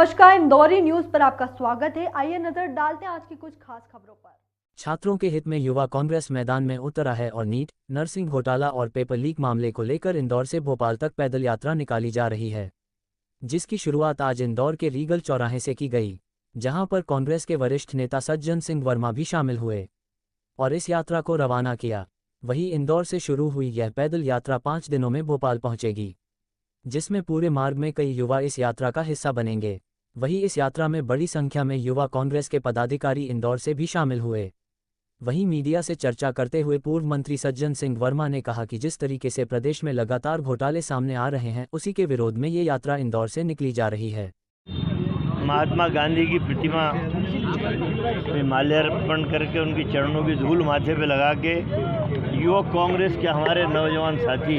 नमस्कार, इंदौरी न्यूज पर आपका स्वागत है। आइए नजर डालते हैं आज की कुछ खास खबरों पर। छात्रों के हित में युवा कांग्रेस मैदान में उतरा है और नीट, नर्सिंग घोटाला और पेपर लीक मामले को लेकर इंदौर से भोपाल तक पैदल यात्रा निकाली जा रही है, जिसकी शुरुआत आज इंदौर के रीगल चौराहे से की गई, जहां पर कांग्रेस के वरिष्ठ नेता सज्जन सिंह वर्मा भी शामिल हुए और इस यात्रा को रवाना किया। वहीं इंदौर से शुरू हुई यह पैदल यात्रा 5 दिनों में भोपाल पहुंचेगी, जिसमें पूरे मार्ग में कई युवा इस यात्रा का हिस्सा बनेंगे। वहीं इस यात्रा में बड़ी संख्या में युवा कांग्रेस के पदाधिकारी इंदौर से भी शामिल हुए। वहीं मीडिया से चर्चा करते हुए पूर्व मंत्री सज्जन सिंह वर्मा ने कहा कि जिस तरीके से प्रदेश में लगातार घोटाले सामने आ रहे हैं, उसी के विरोध में ये यात्रा इंदौर से निकली जा रही है। महात्मा गांधी की प्रतिमा में माल्यार्पण करके उनके चरणों की धूल माथे पे लगा के युवक कांग्रेस के हमारे नौजवान साथी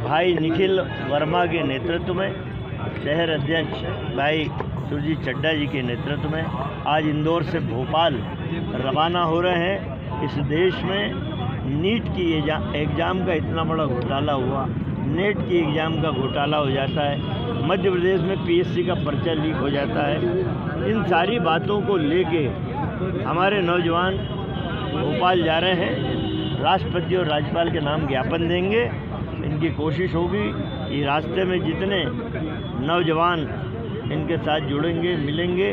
भाई निखिल वर्मा के नेतृत्व में, शहर अध्यक्ष भाई सुरजीत चड्डा जी के नेतृत्व में आज इंदौर से भोपाल रवाना हो रहे हैं। इस देश में नीट की एग्ज़ाम का इतना बड़ा घोटाला हुआ, नेट की एग्ज़ाम का घोटाला हो जाता है, मध्य प्रदेश में पीएससी का पर्चा लीक हो जाता है। इन सारी बातों को लेके हमारे नौजवान भोपाल जा रहे हैं। राष्ट्रपति और राज्यपाल के नाम ज्ञापन देंगे। इनकी कोशिश होगी कि रास्ते में जितने नौजवान इनके साथ जुड़ेंगे, मिलेंगे,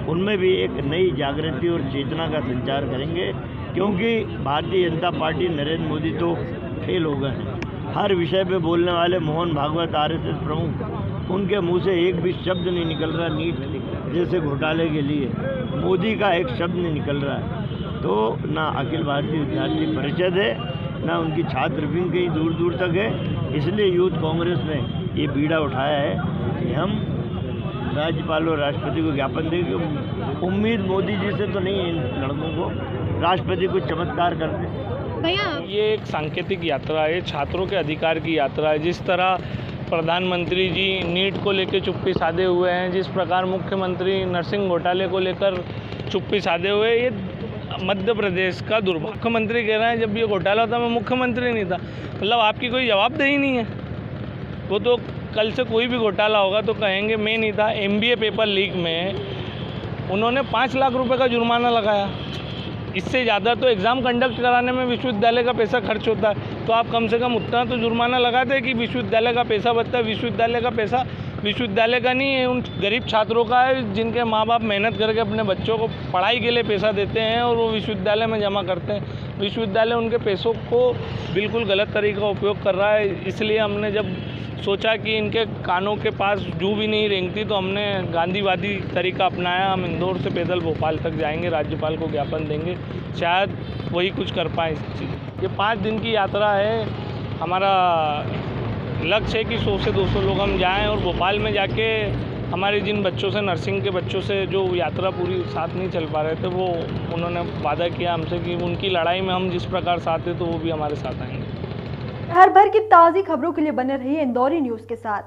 उनमें भी एक नई जागृति और चेतना का संचार करेंगे, क्योंकि भारतीय जनता पार्टी नरेंद्र मोदी तो फेल हो गए हैं। हर विषय पे बोलने वाले मोहन भागवत आरएसएस प्रमुख, उनके मुंह से एक भी शब्द नहीं निकल रहा नीट जैसे घोटाले के लिए। मोदी का एक शब्द नहीं निकल रहा है। तो ना अखिल भारतीय विद्यार्थी परिषद है, ना उनकी छात्र विंग कहीं दूर दूर तक है। इसलिए यूथ कांग्रेस ने ये बीड़ा उठाया है कि हम राज्यपाल और राष्ट्रपति को ज्ञापन देंगे। उम्मीद मोदी जी से तो नहीं है इन लड़कों को, राष्ट्रपति कुछ चमत्कार कर दे। भैया, ये एक सांकेतिक यात्रा है, छात्रों के अधिकार की यात्रा है। जिस तरह प्रधानमंत्री जी नीट को लेकर चुप्पी साधे हुए हैं, जिस प्रकार मुख्यमंत्री नर्सिंग घोटाले को लेकर चुप्पी साधे हुए, ये मध्य प्रदेश का दुर्भाग्य। मुख्यमंत्री कह रहे हैं जब ये घोटाला था मैं मुख्यमंत्री नहीं था, मतलब आपकी कोई जवाबदेही नहीं है। वो तो कल से कोई भी घोटाला होगा तो कहेंगे मैं नहीं था। MBA पेपर लीक में उन्होंने 5 लाख रुपए का जुर्माना लगाया। इससे ज़्यादा तो एग्ज़ाम कंडक्ट कराने में विश्वविद्यालय का पैसा खर्च होता है, तो आप कम से कम उतना तो जुर्माना लगाते हैं कि विश्वविद्यालय का पैसा बचता है। विश्वविद्यालय का पैसा विश्वविद्यालय का नहीं है, उन गरीब छात्रों का है जिनके माँ बाप मेहनत करके अपने बच्चों को पढ़ाई के लिए पैसा देते हैं और वो विश्वविद्यालय में जमा करते हैं। विश्वविद्यालय उनके पैसों को बिल्कुल गलत तरीके का उपयोग कर रहा है। इसलिए हमने जब सोचा कि इनके कानों के पास जू भी नहीं रेंगती, तो हमने गांधीवादी तरीका अपनाया। हम इंदौर से पैदल भोपाल तक जाएंगे, राज्यपाल को ज्ञापन देंगे, शायद वही कुछ कर पाए इस चीज़। ये 5 दिन की यात्रा है। हमारा लक्ष्य है कि 100 से 200 लोग हम जाएं और भोपाल में जाके हमारे जिन बच्चों से, नर्सिंग के बच्चों से जो यात्रा पूरी साथ नहीं चल पा रहे थे, वो उन्होंने वादा किया हमसे कि उनकी लड़ाई में हम जिस प्रकार साथ हैं तो वो भी हमारे साथ आएंगे। हर भर की ताज़ी खबरों के लिए बने रहिए इंदौरी न्यूज के साथ।